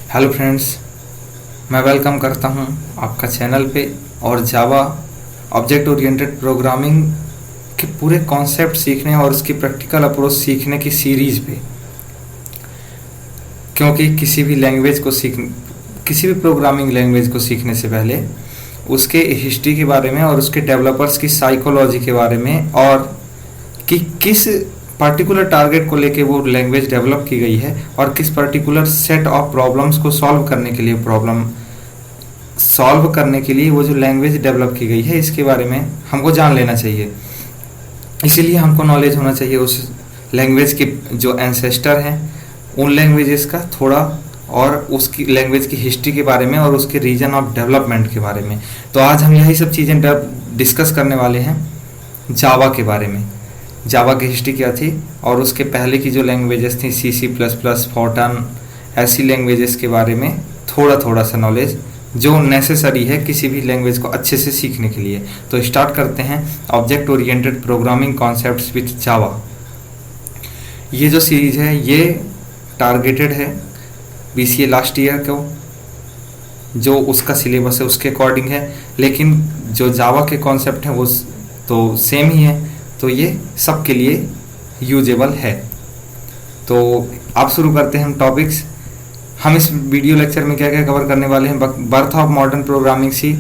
Hello friends, मैं welcome करता हूं आपका चैनल पे और जावा ऑब्जेक्ट ओरिएंटेड प्रोग्रामिंग के पूरे कॉन्सेप्ट सीखने और उसकी प्रैक्टिकल अप्रोच सीखने की सीरीज़ पे। क्योंकि किसी भी प्रोग्रामिंग लैंग्वेज को सीखने से पहले उसके हिस्ट्री के बारे में और उसके डेवलपर्स की साइकोलॉजी के बारे में और कि किस पर्टिकुलर टारगेट को लेके वो लैंग्वेज डेवलप की गई है और किस पर्टिकुलर सेट ऑफ प्रॉब्लम्स को सॉल्व करने के लिए वो जो लैंग्वेज डेवलप की गई है, इसके बारे में हमको जान लेना चाहिए। इसीलिए हमको नॉलेज होना चाहिए उस लैंग्वेज के जो एंसेस्टर हैं उन लैंग्वेजेस का थोड़ा, और उसकी लैंग्वेज की हिस्ट्री के बारे में और उसके रीजन ऑफ डेवलपमेंट के बारे में। तो आज हम यही सब चीज़ें डिस्कस करने वाले हैं जावा के बारे में। जावा की हिस्ट्री क्या थी और उसके पहले की जो लैंग्वेजेस थी C++, फोर्टन, ऐसी लैंग्वेजेस के बारे में थोड़ा सा नॉलेज जो नेसेसरी है किसी भी लैंग्वेज को अच्छे से सीखने के लिए। तो स्टार्ट करते हैं object oriented programming concepts with Java. ये जो सीरीज है ये टारगेटेड है BCA लास्ट ईयर को, जो उसका सिलेबस है उसके अकॉर्डिंग है, लेकिन जो जावा के कॉन्सेप्ट हैं वो तो सेम ही है, तो ये सबके लिए यूजेबल है। तो आप शुरू करते हैं हम टॉपिक्स। हम इस वीडियो लेक्चर में क्या क्या कवर करने वाले हैं। Birth of modern programming C,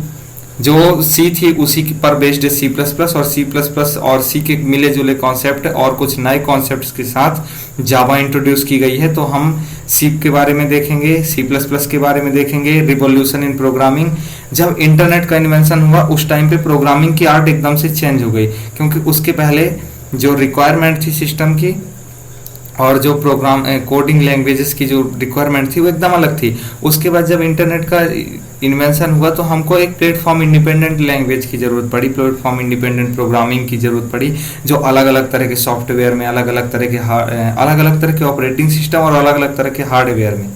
जो सी थी उसी पर बेस्ड C++ और C++ और सी के मिले जुले कॉन्सेप्ट और कुछ नए कॉन्सेप्ट्स के साथ जावा इंट्रोड्यूस की गई है। तो हम सी के बारे में देखेंगे, C++ के बारे में देखेंगे, रिवॉल्यूशन इन प्रोग्रामिंग। जब इंटरनेट का इन्वेंशन हुआ उस टाइम पे प्रोग्रामिंग की आर्ट एकदम से चेंज हो गई, क्योंकि उसके पहले जो रिक्वायरमेंट थी सिस्टम की और जो प्रोग्राम कोडिंग लैंग्वेजेस की जो रिक्वायरमेंट थी वो एकदम अलग थी। उसके बाद जब इंटरनेट का इन्वेंशन हुआ तो हमको एक प्लेटफॉर्म इंडिपेंडेंट लैंग्वेज की ज़रूरत पड़ी, प्लेटफॉर्म इंडिपेंडेंट प्रोग्रामिंग की ज़रूरत पड़ी, जो अलग अलग तरह के सॉफ्टवेयर में अलग अलग तरह के ऑपरेटिंग सिस्टम और अलग अलग तरह के हार्डवेयर में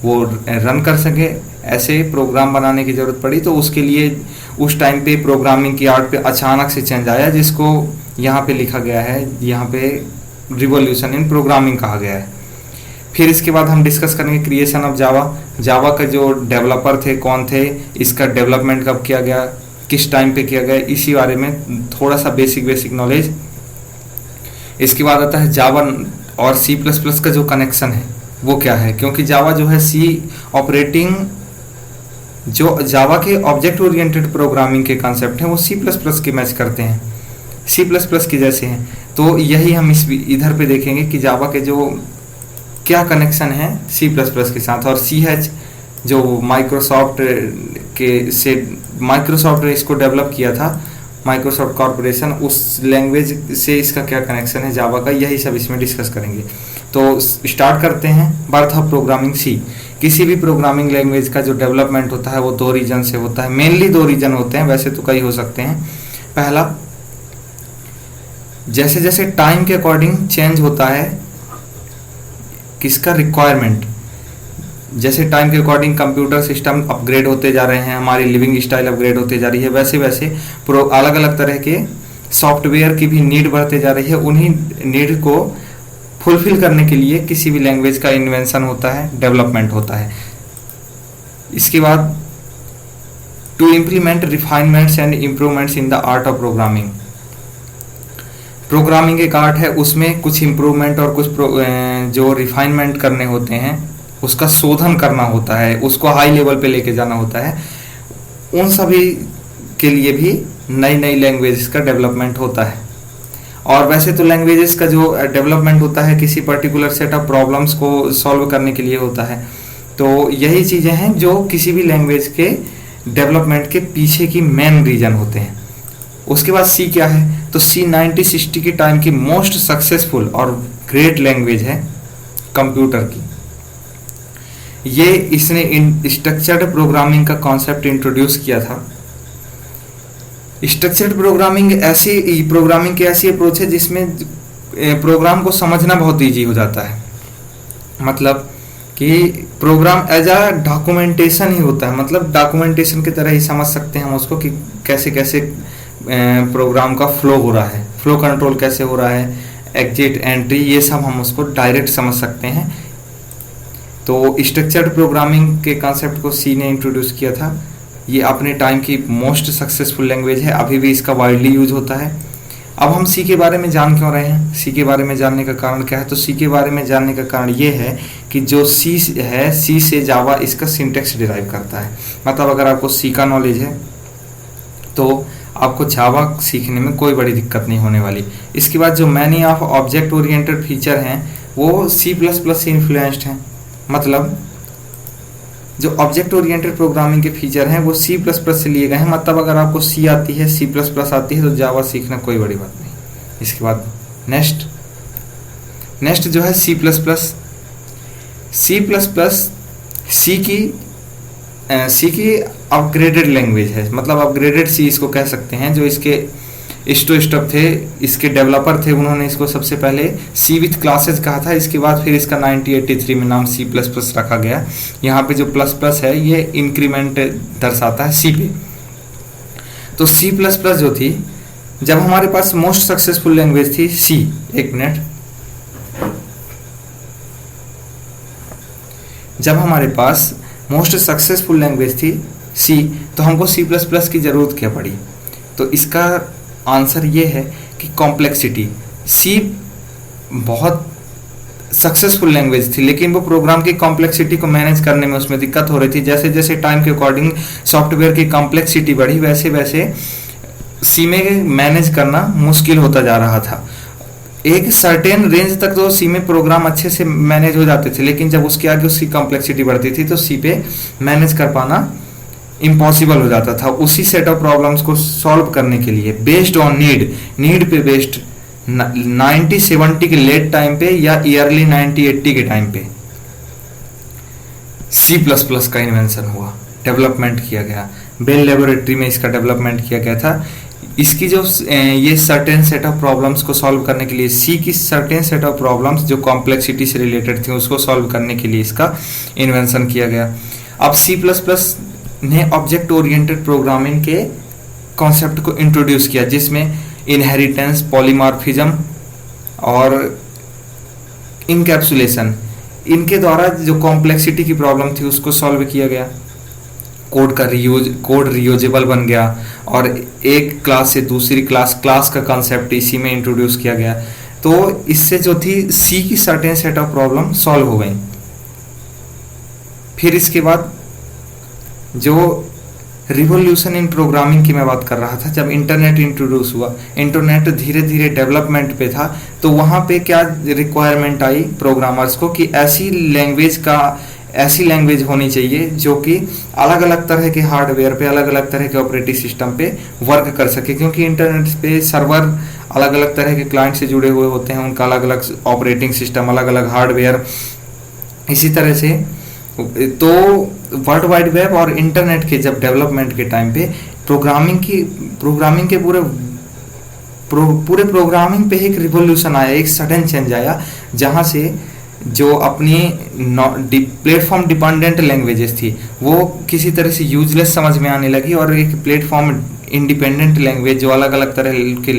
वो रन कर सके, ऐसे प्रोग्राम बनाने की ज़रूरत पड़ी। तो उसके लिए उस टाइम पे प्रोग्रामिंग की आर्ट पे अचानक से चेंज आया, जिसको यहाँ पे लिखा गया है, यहाँ पे रिवॉल्यूशन इन प्रोग्रामिंग कहा गया है। फिर इसके बाद हम डिस्कस करेंगे क्रिएशन ऑफ जावा। जावा का जो डेवलपर थे कौन थे, इसका डेवलपमेंट कब किया गया, किस टाइम पे किया गया, इसी बारे में थोड़ा सा बेसिक नॉलेज। इसके बाद आता है जावा और C++ का जो कनेक्शन है वो क्या है, क्योंकि जावा जो है जो जावा के ऑब्जेक्ट ओरिएंटेड प्रोग्रामिंग के कॉन्सेप्ट हैं वो C++ के मैच करते हैं, C++ के जैसे हैं। तो यही हम इधर पे देखेंगे कि जावा के जो क्या कनेक्शन है C++ के साथ। और CH जो माइक्रोसॉफ्ट ने इसको डेवलप किया था, माइक्रोसॉफ्ट कॉरपोरेशन, उस लैंग्वेज से इसका क्या कनेक्शन है जावा का, यही सब इसमें डिस्कस करेंगे। तो स्टार्ट करते हैं बर्थ ऑफ प्रोग्रामिंग सी। किसी भी प्रोग्रामिंग लैंग्वेज का जो डेवलपमेंट होता है वो दो रीजन से होता है, मेनली दो रीजन होते हैं, वैसे तो कई हो सकते हैं। पहला, जैसे जैसे टाइम के अकॉर्डिंग चेंज होता है किसका रिक्वायरमेंट, जैसे टाइम के अकॉर्डिंग कंप्यूटर सिस्टम अपग्रेड होते जा रहे हैं, हमारी लिविंग स्टाइल अपग्रेड होते जा रही है, वैसे वैसे अलग अलग तरह के सॉफ्टवेयर की भी नीड बढ़ते जा रही है। उन्हीं नीड को फुलफिल करने के लिए किसी भी लैंग्वेज का इन्वेंशन होता है, डेवलपमेंट होता है। इसके बाद to implement refinements and improvements in the art of programming. Programming एक आर्ट है, उसमें कुछ इम्प्रूवमेंट और कुछ जो रिफाइनमेंट करने होते हैं, उसका शोधन करना होता है, उसको हाई लेवल पे लेके जाना होता है। उन सभी के लिए भी नई नई लैंग्वेजेस का डेवलपमेंट होता है। और वैसे तो लैंग्वेजेस का जो डेवलपमेंट होता है किसी पर्टिकुलर सेट ऑफ प्रॉब्लम्स को सॉल्व करने के लिए होता है। तो यही चीज़ें हैं जो किसी भी लैंग्वेज के डेवलपमेंट के पीछे की मेन रीजन होते हैं। उसके बाद सी क्या है, तो C 1960 के टाइम की मोस्ट सक्सेसफुल और ग्रेट लैंग्वेज है कंप्यूटर की। ये इसने स्ट्रक्चर्ड प्रोग्रामिंग का कॉन्सेप्ट इंट्रोड्यूस किया था। स्ट्रक्चर्ड प्रोग्रामिंग की ऐसी अप्रोच है जिसमें प्रोग्राम को समझना बहुत ईजी हो जाता है। मतलब कि प्रोग्राम एज अ डॉक्यूमेंटेशन ही होता है, मतलब डॉक्यूमेंटेशन की तरह ही समझ सकते हैं हम उसको कि कैसे कैसे प्रोग्राम का फ्लो हो रहा है, फ्लो कंट्रोल कैसे हो रहा है, एग्जिट एंट्री, ये सब हम उसको डायरेक्ट समझ सकते हैं। तो स्ट्रक्चर्ड प्रोग्रामिंग के कॉन्सेप्ट को सी ने इंट्रोड्यूस किया था। ये अपने टाइम की मोस्ट सक्सेसफुल लैंग्वेज है, अभी भी इसका वाइडली यूज होता है। अब हम सी के बारे में जान क्यों रहे हैं, सी के बारे में जानने का कारण क्या है? तो सी के बारे में जानने का कारण ये है कि जो सी है, सी से जावा इसका सिंटेक्स डिराइव करता है। मतलब अगर आपको सी का नॉलेज है तो आपको जावा सीखने में कोई बड़ी दिक्कत नहीं होने वाली। इसके बाद जो many of object oriented feature हैं वो सी प्लस प्लस से इन्फ्लुएंस्ड हैं। मतलब जो ऑब्जेक्ट ओरिएंटेड प्रोग्रामिंग के फीचर हैं वो सी प्लस प्लस से लिए गए हैं। मतलब अगर आपको सी आती है, सी प्लस प्लस आती है तो जावा सीखना कोई बड़ी बात नहीं। इसके बाद नेक्स्ट जो है C plus plus. C plus plus C की अपग्रेडेड लैंग्वेज है। मतलब अपग्रेडेड सी इसको कह सकते हैं। जो इसके स्टोस्टप थे, इसके डेवलपर थे, उन्होंने इसको सबसे पहले सी विथ क्लासेस कहा था। इसके बाद फिर इसका 1983 में नाम सी प्लस प्लस रखा गया। यहाँ पे जो प्लस प्लस है ये इंक्रीमेंट दर्शाता है सी पे। तो सी प्लस प्लस जो थी, जब हमारे पास मोस्ट सक्सेसफुल लैंग्वेज थी सी, एक मिनट, जब हमारे पास मोस्ट सक्सेसफुल लैंग्वेज थी सी, तो हमको सी प्लस प्लस की ज़रूरत क्या पड़ी? तो इसका आंसर ये है कि कॉम्प्लेक्सिटी। सी बहुत सक्सेसफुल लैंग्वेज थी लेकिन वो प्रोग्राम की कॉम्प्लेक्सिटी को मैनेज करने में उसमें दिक्कत हो रही थी। जैसे जैसे टाइम के अकॉर्डिंग सॉफ्टवेयर की कॉम्प्लेक्सिटी बढ़ी वैसे वैसे सी में मैनेज करना मुश्किल होता जा रहा था। एक सर्टेन रेंज तक तो सी में प्रोग्राम अच्छे से मैनेज हो जाते थे, लेकिन जब उसके आगे उसकी कॉम्प्लेक्सिटी बढ़ती थी तो सी पे मैनेज कर पाना इम्पॉसिबल हो जाता था। उसी सेट ऑफ प्रॉब्लम्स को सॉल्व करने के लिए बेस्ड ऑन नीड पे बेस्ड 1970 के लेट टाइम पे या ईयरली 1980 के टाइम पे सी प्लस प्लस का इन्वेंशन हुआ, डेवलपमेंट किया गया। बेल लेबोरेटरी में इसका डेवलपमेंट किया गया था। इसकी जो ये सर्टेन सेट ऑफ प्रॉब्लम्स को सॉल्व करने के लिए, सी की सर्टेन सेट ऑफ प्रॉब्लम्स जो कॉम्प्लेक्सिटी से रिलेटेड थी उसको सॉल्व करने के लिए इसका इन्वेंशन किया गया। अब सी प्लस प्लस ने ऑब्जेक्ट ओरिएंटेड प्रोग्रामिंग के कॉन्सेप्ट को इंट्रोड्यूस किया, जिसमें इनहेरिटेंस, पॉलीमॉर्फिज्म और इनकैप्सुलेशन, इनके द्वारा जो कॉम्प्लेक्सिटी की प्रॉब्लम थी उसको सॉल्व किया गया। कोड रियूजेबल बन गया और एक क्लास से दूसरी क्लास का कॉन्सेप्ट इसी में इंट्रोड्यूस किया गया। तो इससे जो थी सी की certain set of problem solve हो गई। फिर इसके बाद जो रिवॉल्यूशन इन प्रोग्रामिंग की मैं बात कर रहा था, जब इंटरनेट इंट्रोड्यूस हुआ, इंटरनेट धीरे धीरे डेवलपमेंट पे था, तो वहाँ पे क्या रिक्वायरमेंट आई प्रोग्रामर्स को कि ऐसी लैंग्वेज होनी चाहिए जो कि अलग अलग तरह के हार्डवेयर पे, अलग अलग तरह के ऑपरेटिंग सिस्टम पे वर्क कर सके। क्योंकि इंटरनेट पे सर्वर अलग अलग तरह के क्लाइंट से जुड़े हुए होते हैं, उनका अलग अलग ऑपरेटिंग सिस्टम, अलग अलग हार्डवेयर। इसी तरह से तो वर्ल्ड वाइड वेब और इंटरनेट के जब डेवलपमेंट के टाइम पे प्रोग्रामिंग के पूरे प्रोग्रामिंग पे एक रिवॉल्यूशन आया, एक सडन चेंज आया, जहाँ से जो अपनी प्लेटफॉर्म डिपेंडेंट लैंग्वेजेस थी वो किसी तरह से यूजलेस समझ में आने लगी और एक प्लेटफॉर्म इंडिपेंडेंट लैंग्वेज जो अलग अलग तरह के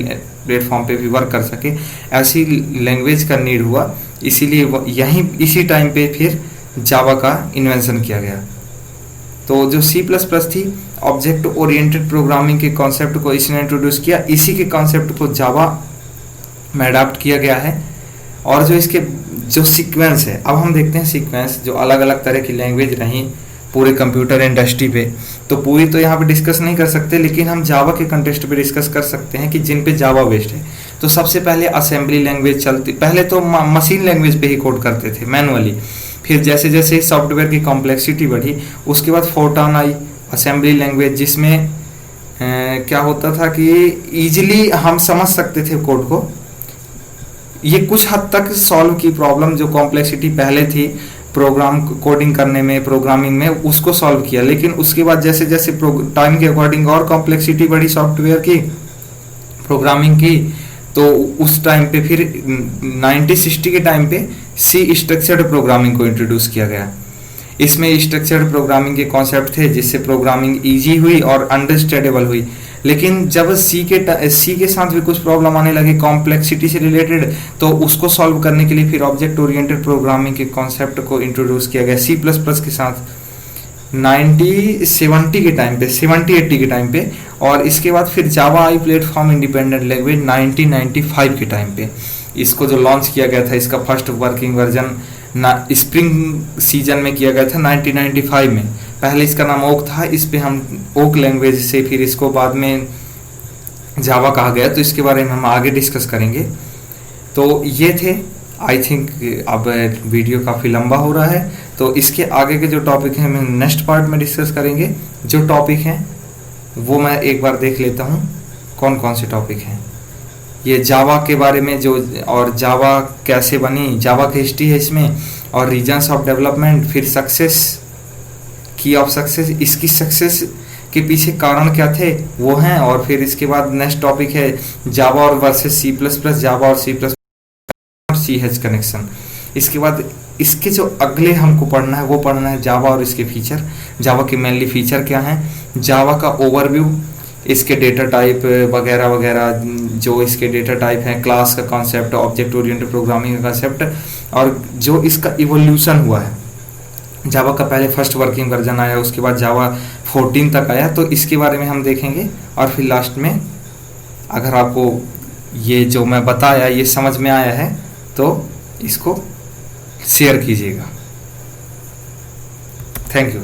प्लेटफॉर्म पे भी वर्क कर सके, ऐसी लैंग्वेज का नीड हुआ। इसीलिए इसी टाइम पे फिर जावा का इन्वेंशन किया गया। तो जो सी प्लस प्लस थी, ऑब्जेक्ट ओरिएंटेड प्रोग्रामिंग के कॉन्सेप्ट को इसने इंट्रोड्यूस किया, इसी के कॉन्सेप्ट को जावा में अडॉप्ट किया गया है। और जो इसके जो सीक्वेंस है, अब हम देखते हैं सीक्वेंस जो अलग अलग तरह की लैंग्वेज रही पूरे कंप्यूटर इंडस्ट्री पे, तो पूरी तो यहाँ पे डिस्कस नहीं कर सकते, लेकिन हम जावा के कंटेक्स्ट पे डिस्कस कर सकते हैं कि जिन पे जावा बेस्ड है। तो सबसे पहले असेंबली लैंग्वेज चलती, पहले तो मशीन लैंग्वेज पे ही कोड करते थे मैनुअली। फिर जैसे जैसे सॉफ्टवेयर की कॉम्प्लेक्सिटी बढ़ी, उसके बाद फोर्टान आई असेंबली लैंग्वेज, जिसमें क्या होता था कि इजीली हम समझ सकते थे कोड को। ये कुछ हद तक सॉल्व की प्रॉब्लम जो कॉम्प्लेक्सिटी पहले थी प्रोग्राम कोडिंग करने में, प्रोग्रामिंग में, उसको सॉल्व किया। लेकिन उसके बाद जैसे जैसे टाइम के अकॉर्डिंग और कॉम्प्लेक्सिटी बढ़ी सॉफ्टवेयर की, प्रोग्रामिंग की, तो उस टाइम पे फिर 1960 के टाइम पे सी स्ट्रक्चर्ड प्रोग्रामिंग को इंट्रोड्यूस किया गया। इसमें स्ट्रक्चर्ड प्रोग्रामिंग के कॉन्सेप्ट थे जिससे प्रोग्रामिंग इजी हुई और अंडरस्टैंडेबल हुई। लेकिन जब सी के साथ भी कुछ प्रॉब्लम आने लगे कॉम्प्लेक्सिटी से रिलेटेड, तो उसको सॉल्व करने के लिए फिर ऑब्जेक्ट ओरिएंटेड प्रोग्रामिंग के कॉन्सेप्ट को इंट्रोड्यूस किया गया सी प्लस प्लस के साथ 70 के टाइम पे, 70-80 के टाइम पे। और इसके बाद फिर जावा आई प्लेटफॉर्म इंडिपेंडेंट लैंग्वेज 1995 के टाइम पे इसको जो लॉन्च किया गया था, इसका first working version spring season में किया गया था 1995 में। पहले इसका नाम ओक था, इस पे हम ओक लैंग्वेज से फिर इसको बाद में जावा कहा गया, तो इसके बारे में हम आगे डिस्कस करेंगे। तो ये थे, आई थिंक अब वीडियो काफ़ी लंबा हो रहा है, तो इसके आगे के जो टॉपिक हैं हम नेक्स्ट पार्ट में डिस्कस करेंगे। जो टॉपिक हैं वो मैं एक बार देख लेता हूँ कौन कौन से टॉपिक हैं। ये जावा के बारे में जो, और जावा कैसे बनी, जावा की हिस्ट्री है इसमें, और रीजन्स ऑफ डेवलपमेंट, फिर सक्सेस, की ऑफ सक्सेस, इसकी सक्सेस के पीछे कारण क्या थे वो हैं, और फिर इसके बाद नेक्स्ट टॉपिक है जावा और versus C plus plus, Java और C plus C has connection. इसके बाद इसके जो अगले हमको पढ़ना है वो पढ़ना है जावा और इसके फीचर, जावा के मेनली फीचर क्या हैं, जावा का ओवरव्यू, इसके डेटा टाइप वगैरह वगैरह, जो इसके डेटा टाइप हैं, क्लास का कॉन्सेप्ट, ऑब्जेक्ट ओरिएंटेड प्रोग्रामिंग का कॉन्सेप्ट, और जो इसका इवोल्यूशन हुआ है। जावा का पहले फर्स्ट वर्किंग वर्जन आया, उसके बाद जावा 14 तक आया, तो इसके बारे में हम देखेंगे। और फिर लास्ट में अगर आपको ये जो मैं बताया ये समझ में आया है तो इसको शेयर कीजिएगा। Thank you.